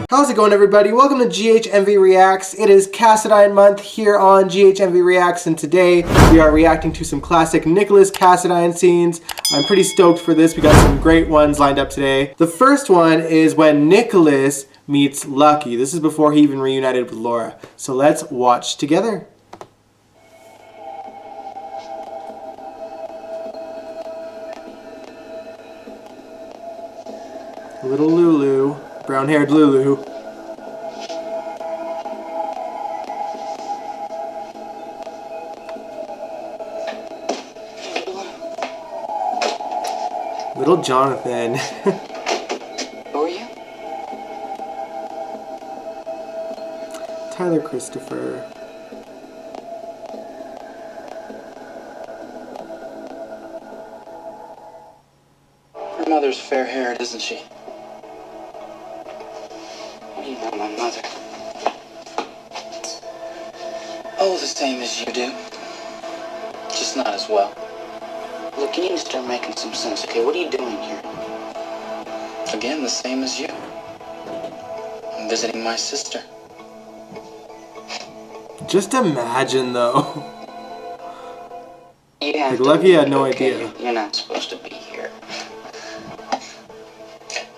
How's it going, everybody? Welcome to GHMV Reacts. It is Cassadine month here on GHMV Reacts, and today we are reacting to some classic Nikolas Cassadine scenes. I'm pretty stoked for this. We got some great ones lined up today. The first one is when Nikolas meets Lucky. This is before he even reunited with Laura. So let's watch together. Little Lulu, brown-haired Lulu. Little Jonathan. Who are you? Tyler Christopher. Her mother's fair-haired, isn't she? You know my mother. Oh, the same as you do. Just not as well. Look, you need to start making some sense, okay? What are you doing here? Again, the same as you. I'm visiting my sister. Just imagine, though. You have Like, to Lucky leave, had no okay? idea. You're not supposed to be here.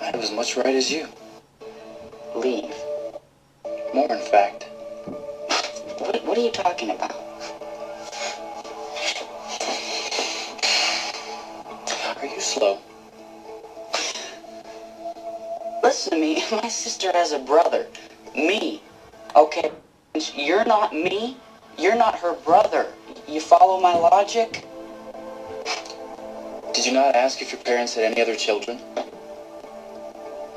I have as much right as you. Leave. More, in fact. What are you talking about? Are you slow? Listen to me. My sister has a brother. Me. Okay? You're not me. You're not her brother. You follow my logic? Did you not ask if your parents had any other children?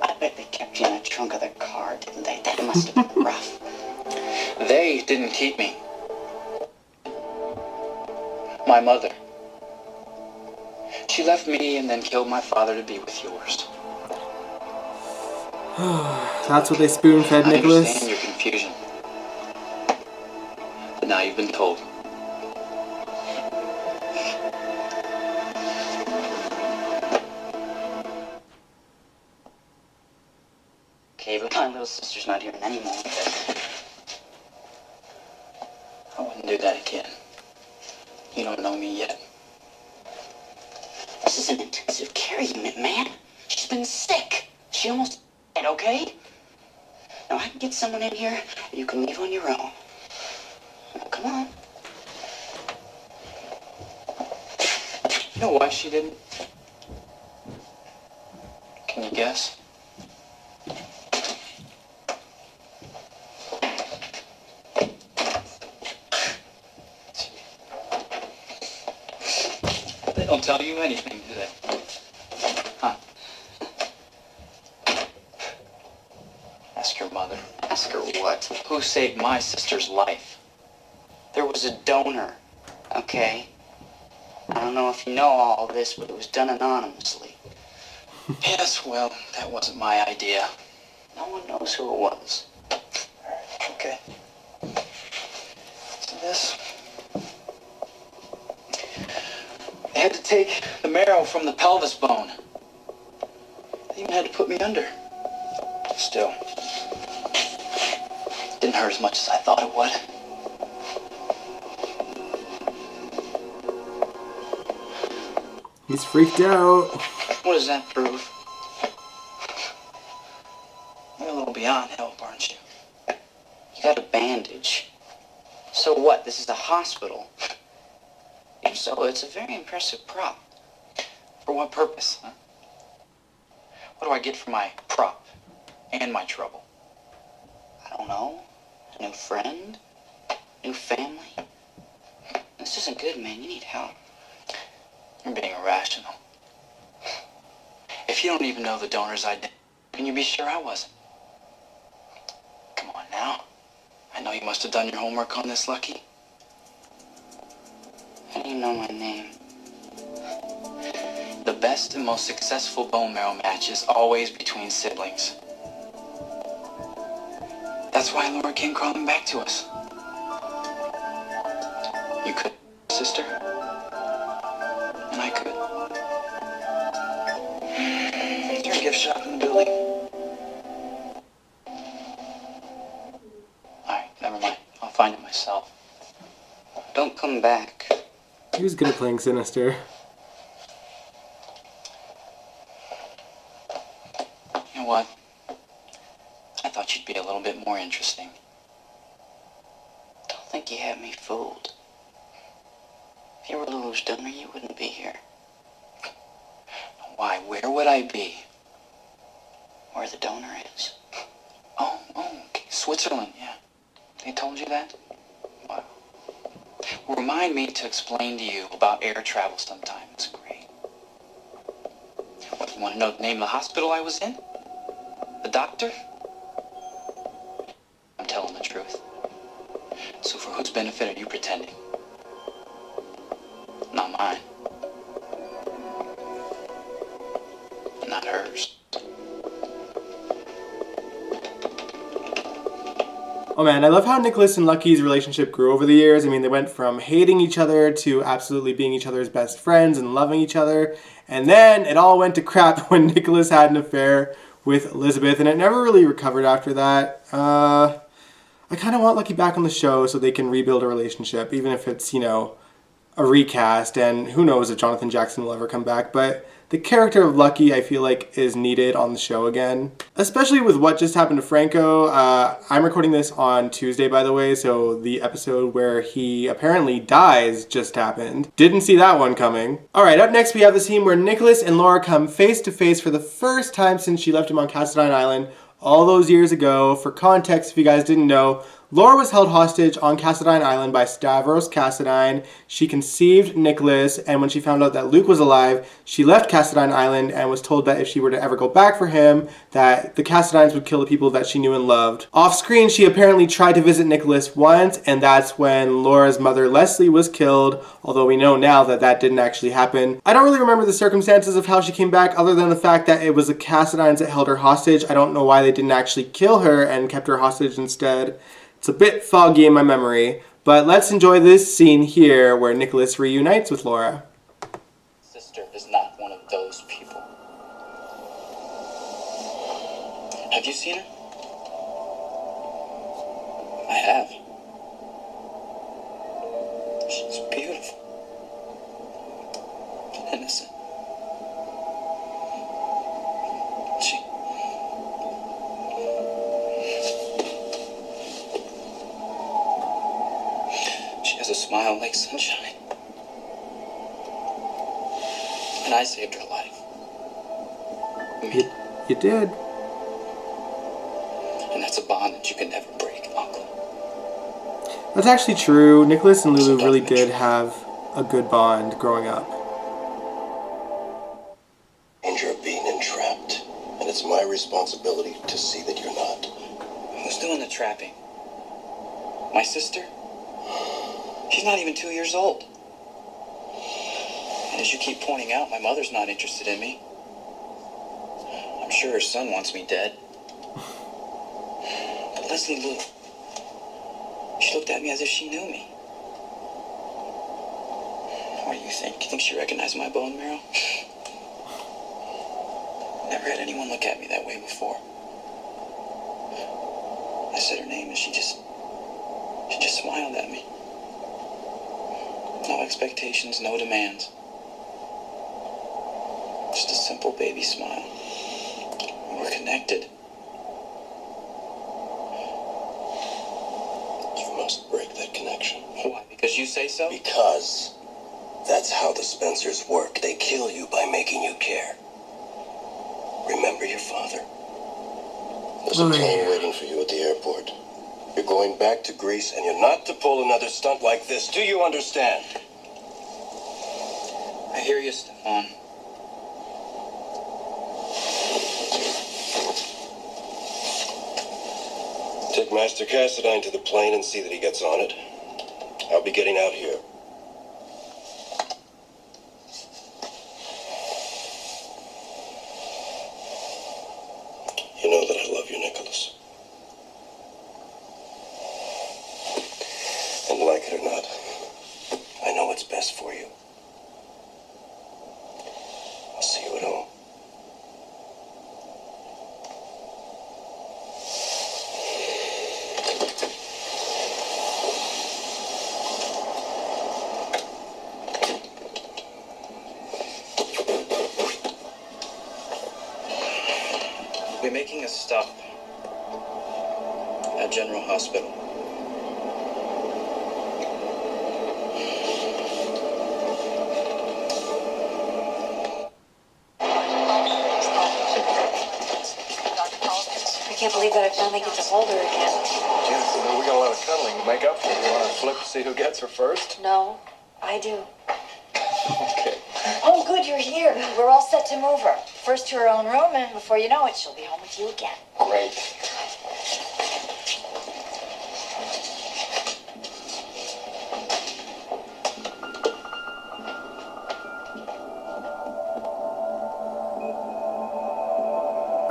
I bet they kept you in the trunk of their car, didn't they? That must have been rough. They didn't keep me. My mother. She left me and then killed my father to be with yours. That's what they spoon-fed I Nikolas. understand your confusion. But now you've been told. Okay, but my little sister's not here anymore. I wouldn't do that again. You don't know me yet. This is an intensive care unit, man. She's been sick. She almost died, okay? Now I can get someone in here, and you can leave on your own. Now, come on. You know why she didn't? Can you guess? They don't tell you anything, do they? Huh? Ask your mother. Ask her what? Who saved my sister's life? There was a donor, okay? I don't know if you know all this, but it was done anonymously. Yes, well, that wasn't my idea. No one knows who it was. Okay. See this? They had to take the marrow from the pelvis bone. They even had to put me under. Still, didn't hurt as much as I thought it would. He's freaked out. What does that prove? You're a little beyond help, aren't you? You got a bandage. So what? This is a hospital. So it's a very impressive prop. For what purpose, huh? What do I get for my prop and my trouble? I don't know. A new friend? New family? This isn't good, man. You need help. You're being irrational. If you don't even know the donor's identity, can you be sure I wasn't? Come on now. I know you must have done your homework on this, Lucky. How do you know my name? The best and most successful bone marrow match is always between siblings. That's why Laura came crawling back to us. You could, sister. And I could. Is there a gift shop in the building? find it myself. Don't come back. He was good at playing sinister. You know what? I thought you'd be a little bit more interesting. Don't think you had me fooled. If you were Lulu's donor, you wouldn't be here. Why, where would I be? Where the donor is. Oh, okay. Switzerland, yeah. They told you that? Wow. Remind me to explain to you about air travel sometime. It's great. What, you want to know the name of the hospital I was in? The doctor? I'm telling the truth. So for whose benefit are you pretending? Not mine. Not hers. Oh man, I love how Nikolas and Lucky's relationship grew over the years. I mean, they went from hating each other to absolutely being each other's best friends and loving each other. And then it all went to crap when Nikolas had an affair with Elizabeth, and it never really recovered after that. I kind of want Lucky back on the show so they can rebuild a relationship, even if it's, you know, a recast, and who knows if Jonathan Jackson will ever come back, but the character of Lucky, I feel like, is needed on the show again. Especially with what just happened to Franco. I'm recording this on Tuesday, by the way, so the episode where he apparently dies just happened. Didn't see that one coming. Alright, up next we have the scene where Nikolas and Laura come face to face for the first time since she left him on Cassadine Island all those years ago. For context, if you guys didn't know, Laura was held hostage on Cassadine Island by Stavros Cassadine. She conceived Nikolas, and when she found out that Luke was alive, she left Cassadine Island and was told that if she were to ever go back for him, that the Cassadines would kill the people that she knew and loved. Off screen, she apparently tried to visit Nikolas once, and that's when Laura's mother Leslie was killed, although we know now that that didn't actually happen. I don't really remember the circumstances of how she came back, other than the fact that it was the Cassadines that held her hostage. I don't know why they didn't actually kill her and kept her hostage instead. It's a bit foggy in my memory, but let's enjoy this scene here where Nikolas reunites with Laura. Sister is not one of those people. Have you seen her? I have. She's beautiful. Innocent. She has a smile like sunshine. And I saved her life. You did. And that's a bond that you can never break, Uncle. That's actually true. Nikolas and Lulu really did have a good bond growing up. Danger of being entrapped, and it's my responsibility to see that you're not. Who's doing the trapping? My sister? She's not even 2 years old. And as you keep pointing out, my mother's not interested in me. I'm sure her son wants me dead. But Leslie Lou, she looked at me as if she knew me. What do you think? You think she recognized my bone marrow? Never had anyone look at me that way before. I said her name and she just smiled at me. No expectations, no demands. Just a simple baby smile. We're connected. You must break that connection. Why? Because you say so? Because that's how the Spencers work. They kill you by making you care. Remember your father. There's a plane waiting for you at the airport. You're going back to Greece, and you're not to pull another stunt like this. Do you understand? I hear you, Stefan. Take Master Cassadine to the plane and see that he gets on it. I'll be getting out here. You know that I love you, Nikolas. And like it or not, I know what's best for you. I'll see you at home. We're making a stop at General Hospital. I can't believe that I finally get to hold her again. Yes, you know, we got a lot of cuddling to make up for. You want to flip to see who gets her first? No, I do. Okay. Oh, good, you're here. We're all set to move her. First to her own room, and before you know it, she'll be home with you again. Great.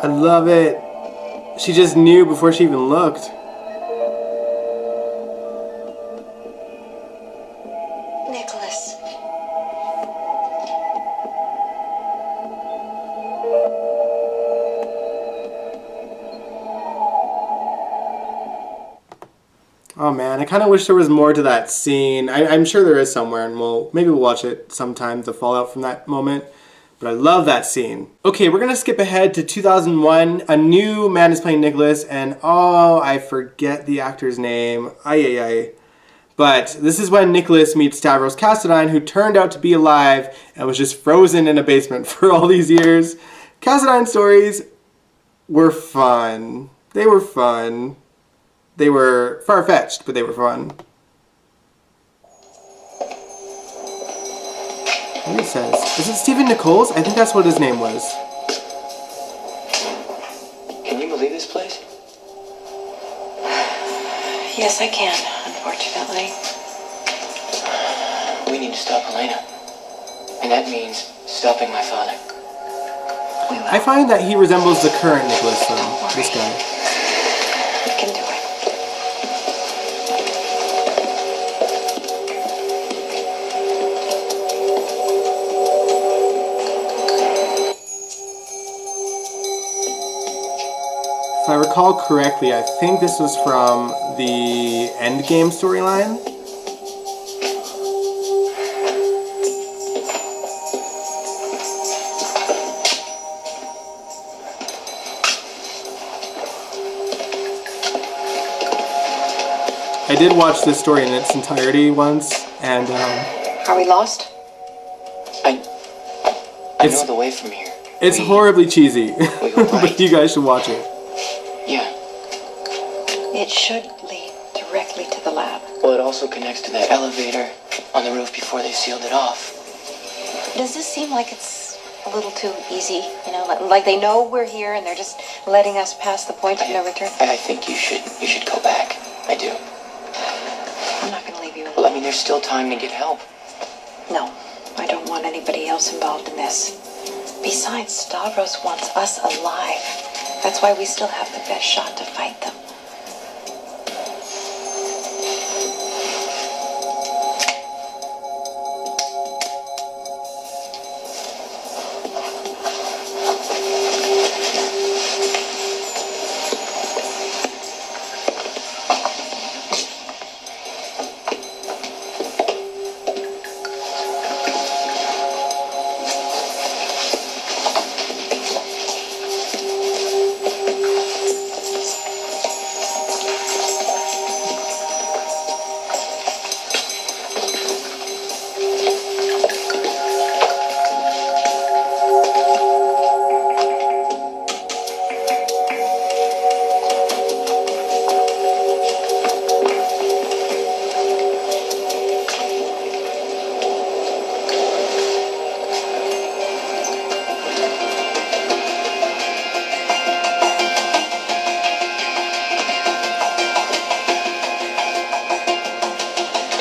I love it. She just knew before she even looked. Nikolas. Oh man, I kind of wish there was more to that scene. I'm sure there is somewhere, and maybe we'll watch it sometime, the fallout from that moment. But I love that scene. Okay, we're gonna skip ahead to 2001. A new man is playing Nikolas, and oh, I forget the actor's name. Ay. But this is when Nikolas meets Nikolas Cassadine, who turned out to be alive and was just frozen in a basement for all these years. Cassadine stories were fun. They were fun. They were far-fetched, but they were fun. What it says? Is it Stephen Nichols? I think that's what his name was. Can you believe this place? Yes, I can, unfortunately. We need to stop Elena. And that means stopping my father. We will. I find that he resembles the current Nikolas, though. This guy. We can do it. If I recall correctly, I think this was from the Endgame storyline. I did watch this story in its entirety once, and Are we lost? I It's- know the way from here. it's We- horribly cheesy. we go right. But you guys should watch it. Yeah. It should lead directly to the lab. Well, it also connects to that elevator on the roof before they sealed it off. Does this seem like it's a little too easy? You know, like they know we're here and they're just letting us pass the point of no return? I think you should go back. I do. I'm not going to leave you Well, alone. I mean, there's still time to get help. No, I don't want anybody else involved in this. Besides, Stavros wants us alive. That's why we still have the best shot to fight them.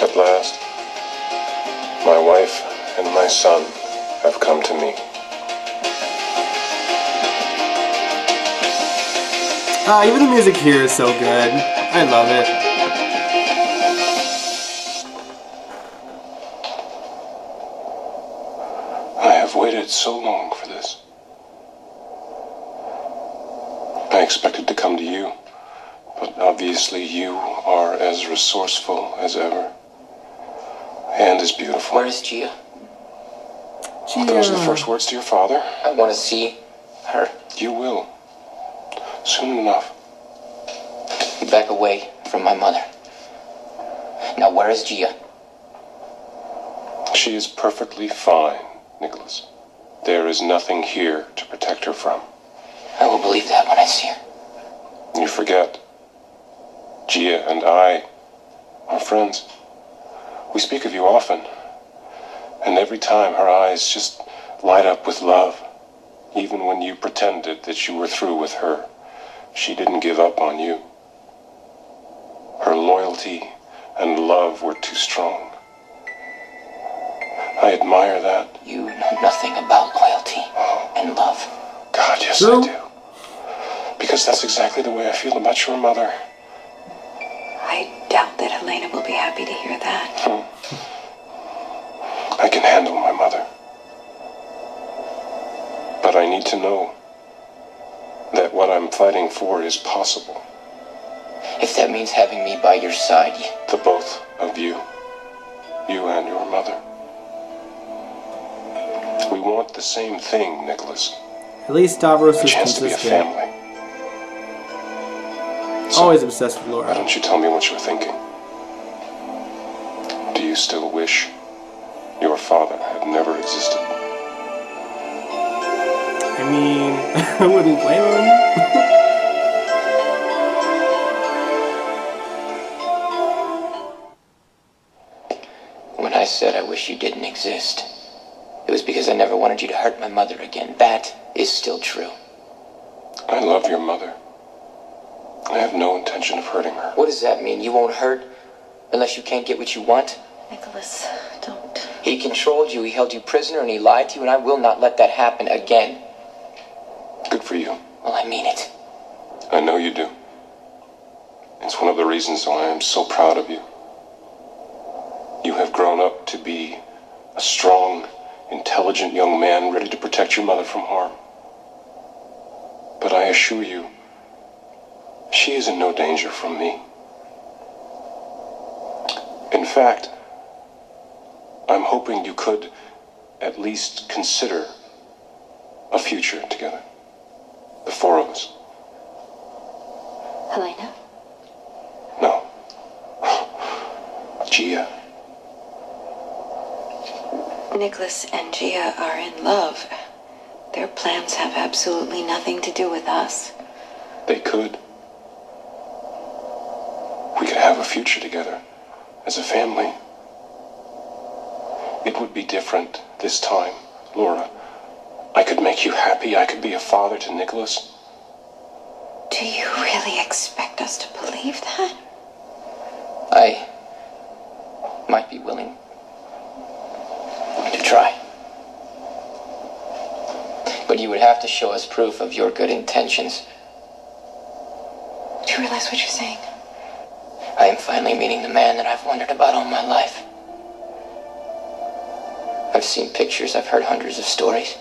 At last, my wife and my son have come to me. Even the music here is so good. I love it. I have waited so long for this. I expected to come to you, but obviously you are as resourceful as ever. And as beautiful. Where is Gia? Those are the first words to your father. I want to see her. You will. Soon enough. Back away from my mother. Now, where is Gia? She is perfectly fine, Nicholas. There is nothing here to protect her from. I will believe that when I see her. You forget. Gia and I are friends. We speak of you often. And every time her eyes just light up with love. Even when you pretended that you were through with her, she didn't give up on you. Her loyalty and love were too strong. I admire that. You know nothing about loyalty and love. God, yes True. I do. Because that's exactly the way I feel about your mother. I doubt that Helena will be happy to hear that. I can handle my mother. But I need to know that what I'm fighting for is possible. If that means having me by your side, The both of you. You and your mother. We want the same thing, Nicholas. At least Stavros A is chance to be a consistent. family. Always obsessed with Why Laura. don't you tell me what you're thinking? Do you still wish your father had never existed? I mean, I wouldn't blame him. when I said I wish you didn't exist, it was because I never wanted you to hurt my mother again. That is still true. I love your mother. I have no intention of hurting her. What does that mean? You won't hurt unless you can't get what you want? Nicholas, don't. He controlled you, he held you prisoner, and he lied to you, and I will not let that happen again. Good for you. Well, I mean it. I know you do. It's one of the reasons why I am so proud of you. You have grown up to be a strong, intelligent young man ready to protect your mother from harm. But I assure you, she is in no danger from me. In fact, I'm hoping you could at least consider a future together. The four of us. Helena? No. Gia. Nicholas and Gia are in love. Their plans have absolutely nothing to do with us. They could. We could have a future together as a family. It would be different this time, Laura. I could make you happy. I could be a father to Nicholas. Do you really expect us to believe that? I might be willing to try. But you would have to show us proof of your good intentions. Do you realize what you're saying? I am finally meeting the man that I've wondered about all my life. I've seen pictures, I've heard hundreds of stories.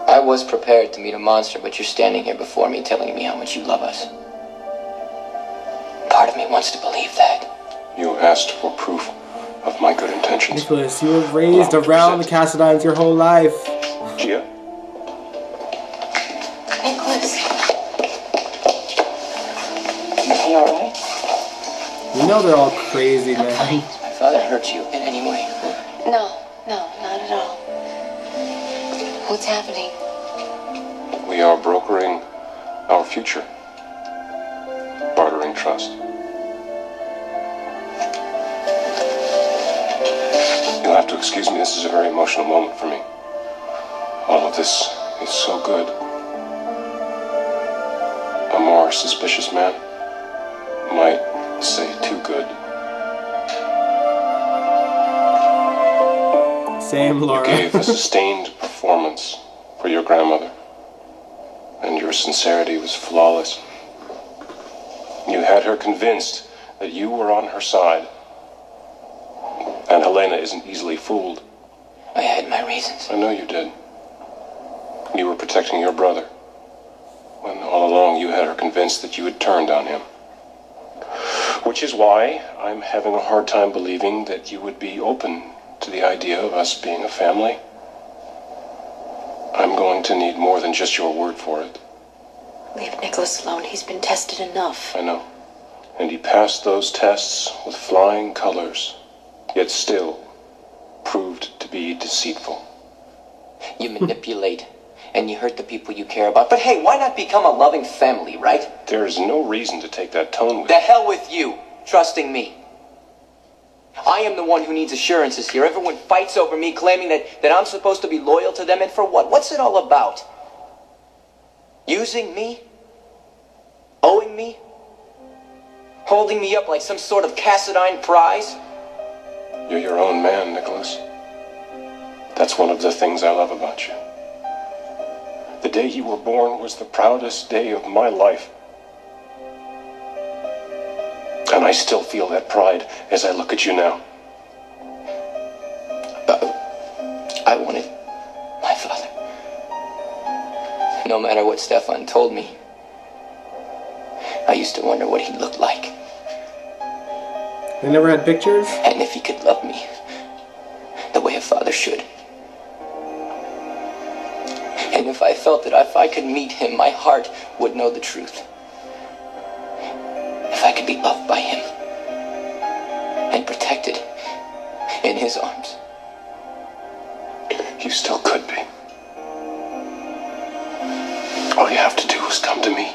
I was prepared to meet a monster, but you're standing here before me telling me how much you love us. Part of me wants to believe that. You asked for proof of my good intentions. Nicholas, you were raised around the Cassadines your whole life. Gia? Nicholas. Are you alright? You know they're all crazy, man. Has my father hurt you in any way? No, not at all. What's happening? We are brokering our future. Bartering trust. You'll have to excuse me, this is a very emotional moment for me. All of this is so good. A more suspicious man might say too good. Same, You Laura. gave a sustained performance for your grandmother, and your sincerity was flawless. You had her convinced that you were on her side, and Helena isn't easily fooled. I had my reasons. I know you did. You were protecting your brother, when all along you had her convinced that you had turned on him. Which is why I'm having a hard time believing that you would be open to the idea of us being a family. I'm going to need more than just your word for it. Leave Nicholas alone. He's been tested enough. I know. And he passed those tests with flying colors, yet still proved to be deceitful. You manipulate, and you hurt the people you care about. But hey, why not become a loving family, right? There is no reason to take that tone with The hell with you, trusting me. I am the one who needs assurances here. Everyone fights over me, claiming that I'm supposed to be loyal to them, and for what? What's it all about? Using me? Owing me? Holding me up like some sort of Cassadine prize? You're your own man, Nicholas. That's one of the things I love about you. The day you were born was the proudest day of my life. And I still feel that pride as I look at you now. I wanted my father. No matter what Stefan told me, I used to wonder what he looked like. They never had pictures? And if he could love me the way a father should. And if I felt that if I could meet him, my heart would know the truth. If I could be loved by him and protected in his arms. You still could be. All you have to do is come to me.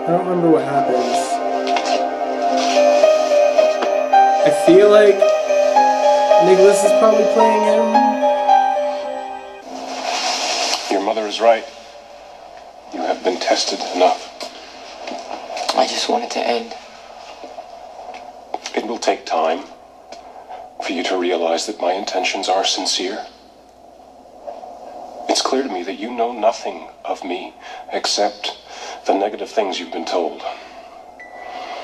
I don't remember what happens. I feel like Nicholas is probably playing him. Your mother is right. You have been tested enough. I just want it to end. It will take time for you to realize that my intentions are sincere. It's clear to me that you know nothing of me except the negative things you've been told.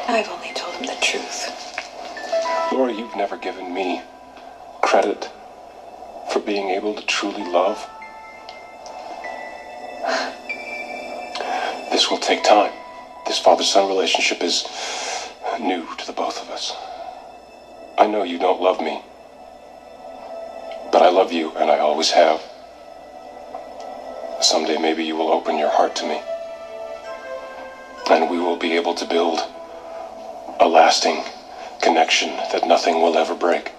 I've only told him the truth. Laura, you've never given me credit for being able to truly love. This will take time. This father-son relationship is new to the both of us. I know you don't love me, but I love you, and I always have. Someday maybe you will open your heart to me, and we will be able to build a lasting connection that nothing will ever break.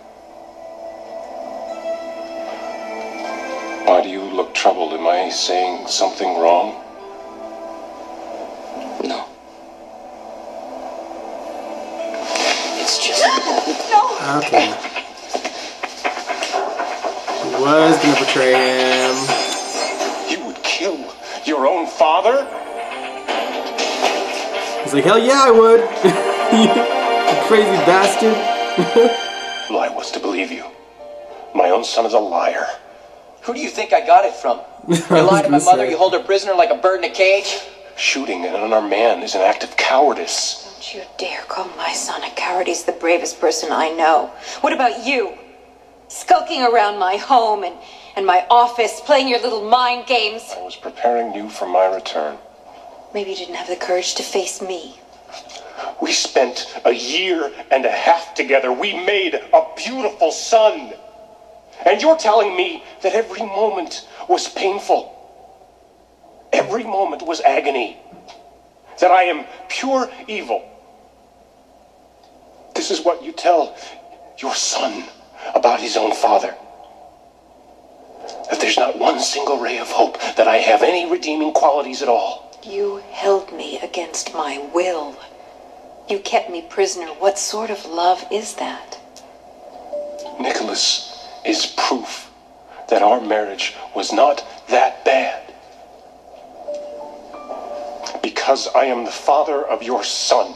Why do you look troubled? Am I saying something wrong? No. It's just... Okay. He was gonna betray him. You would kill your own father? He's like, hell yeah, I would. You crazy bastard. Well, I was to believe you. My own son is a liar. Who do you think I got it from? You lie to my mother, you hold her prisoner like a bird in a cage? Shooting an unarmed man is an act of cowardice. Don't you dare call my son a coward. He's the bravest person I know. What about you? Skulking around my home and my office, playing your little mind games. I was preparing you for my return. Maybe you didn't have the courage to face me. We spent a year and a half together. We made a beautiful son. And you're telling me that every moment was painful. Every moment was agony. That I am pure evil. This is what you tell your son about his own father. That there's not one single ray of hope, that I have any redeeming qualities at all. You held me against my will. You kept me prisoner. What sort of love is that? Nicholas is proof that our marriage was not that bad. Because I am the father of your son.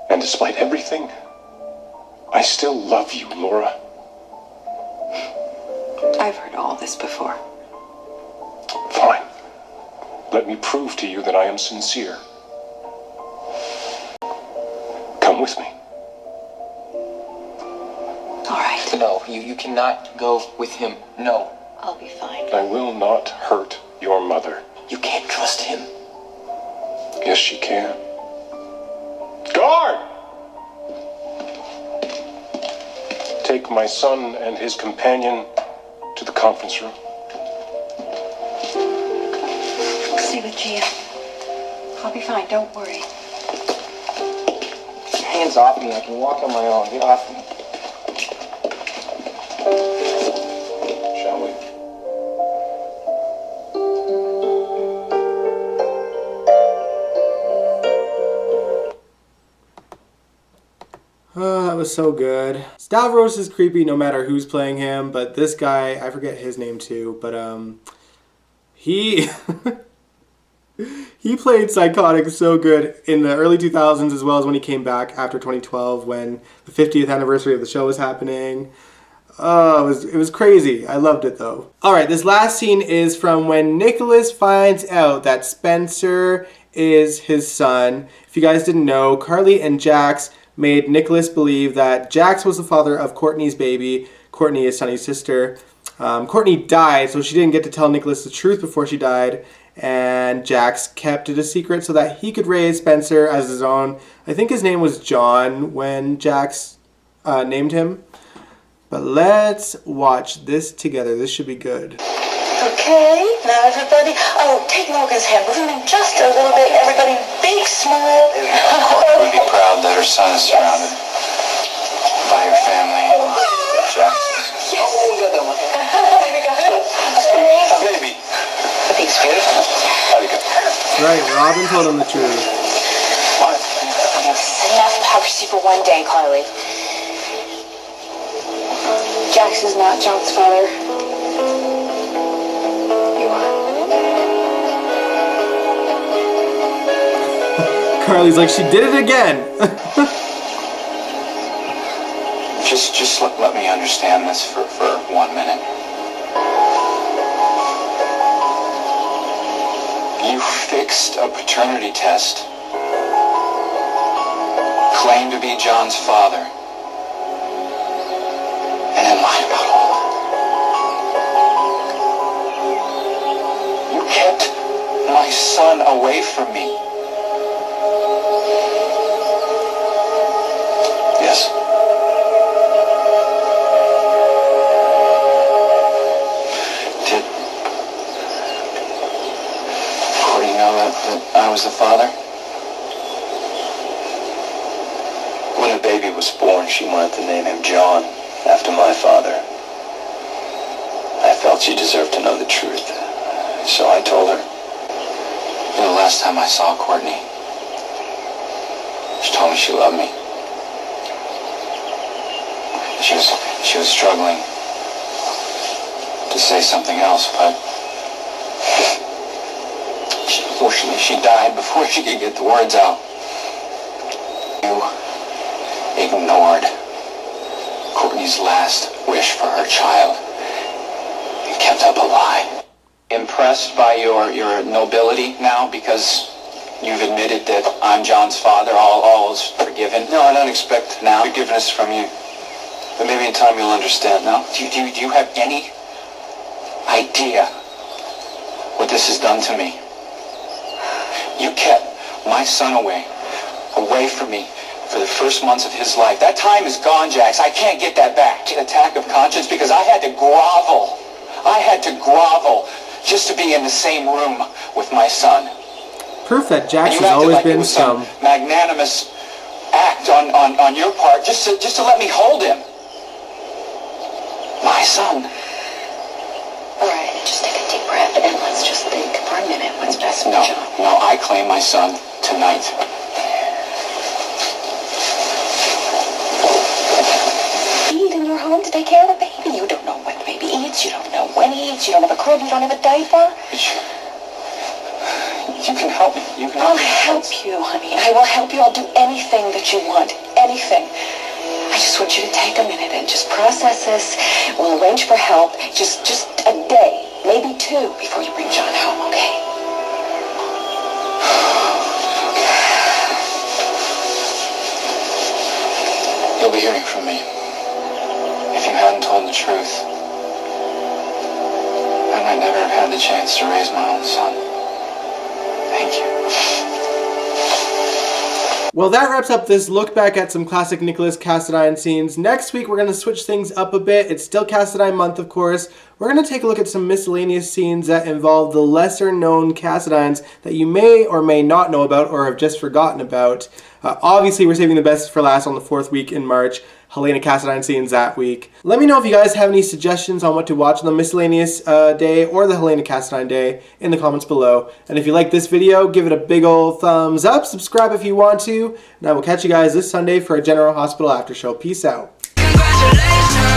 And despite everything, I still love you, Laura. I've heard all this before. Fine. Let me prove to you that I am sincere. Come with me. All right. No, you cannot go with him. No. I'll be fine. I will not hurt your mother. You can't trust him. Yes, she can. Guard! Take my son and his companion to the conference room. Stay with Gia. I'll be fine, don't worry. Hands off me. I can walk on my own. Get off me. Shall we? Oh, that was so good. Stavros is creepy no matter who's playing him, but this guy, I forget his name too, but he he played Psychotic so good in the early 2000s as well as when he came back after 2012 when the 50th anniversary of the show was happening. Oh, it was crazy. I loved it though. Alright, this last scene is from when Nicholas finds out that Spencer is his son. If you guys didn't know, Carly and Jax made Nicholas believe that Jax was the father of Courtney's baby. Courtney is Sonny's sister. Courtney died, so she didn't get to tell Nicholas the truth before she died, and Jax kept it a secret so that he could raise Spencer as his own. I think his name was John when Jax named him. But let's watch this together. This should be good. Okay, now everybody, take Morgan's hand. Move him in just a little bit. Everybody, big smile. Courtney would be proud that her son is surrounded by her family and Jackson's. Yes. Oh, we got that one. We got it. Baby. Thanks, sweetie. How'd it go? That's right, Robin told him the truth. What? Enough hypocrisy for one day, Carly. Jax is not John's father. You are. Carly's like, she did it again. Just let me understand this for 1 minute. You fixed a paternity test, claimed to be John's father, and then lied about all of it. You kept my son away from me. Yes. Did Courtney know that I was the father? When the baby was born, she wanted to name him John, after my father. I felt she deserved to know the truth, so I told her. You know, the last time I saw Courtney, she told me she loved me. She was struggling to say something else, but unfortunately she died before she could get the words out. You ignored Courtney's last wish for her child and kept up a lie. Impressed by your nobility now because you've admitted that I'm John's father, all is forgiven? No, I don't expect now forgiveness from you. But maybe in time you'll understand. No? Do you have any idea what this has done to me? You kept my son away from me for the first months of his life. That time is gone, Jax. I can't get that back. An attack of conscience because I had to grovel. Just to be in the same room with my son. Perfect. Jax has always been some magnanimous act on your part just to let me hold him. My son. All right, just take a deep breath and let's just think for a minute what's best for John. No, I claim my son tonight. Eat in your home to take care of the baby. You don't know what the baby eats. You don't know when he eats. You don't have a crib. You don't have a diaper. You can help me. I'll help you, honey. I will help you. I'll do anything that you want. Anything. I just want you to take a minute and just process this. We'll arrange for help. Just a day, maybe 2, before you bring John home, okay? You'll be hearing from me. If you hadn't told the truth, never have had the chance to raise my own son. Thank you. Well, that wraps up this look back at some classic Nikolas Cassadine scenes. Next week, we're going to switch things up a bit. It's still Cassadine month, of course. We're going to take a look at some miscellaneous scenes that involve the lesser-known Cassadines that you may or may not know about or have just forgotten about. Obviously, we're saving the best for last on the 4th week in March. Helena Cassadine scenes that week. Let me know if you guys have any suggestions on what to watch on the miscellaneous day or the Helena Cassadine day in the comments below. And if you like this video, give it a big old thumbs up, subscribe if you want to, and I will catch you guys this Sunday for a General Hospital after show. Peace out. Congratulations.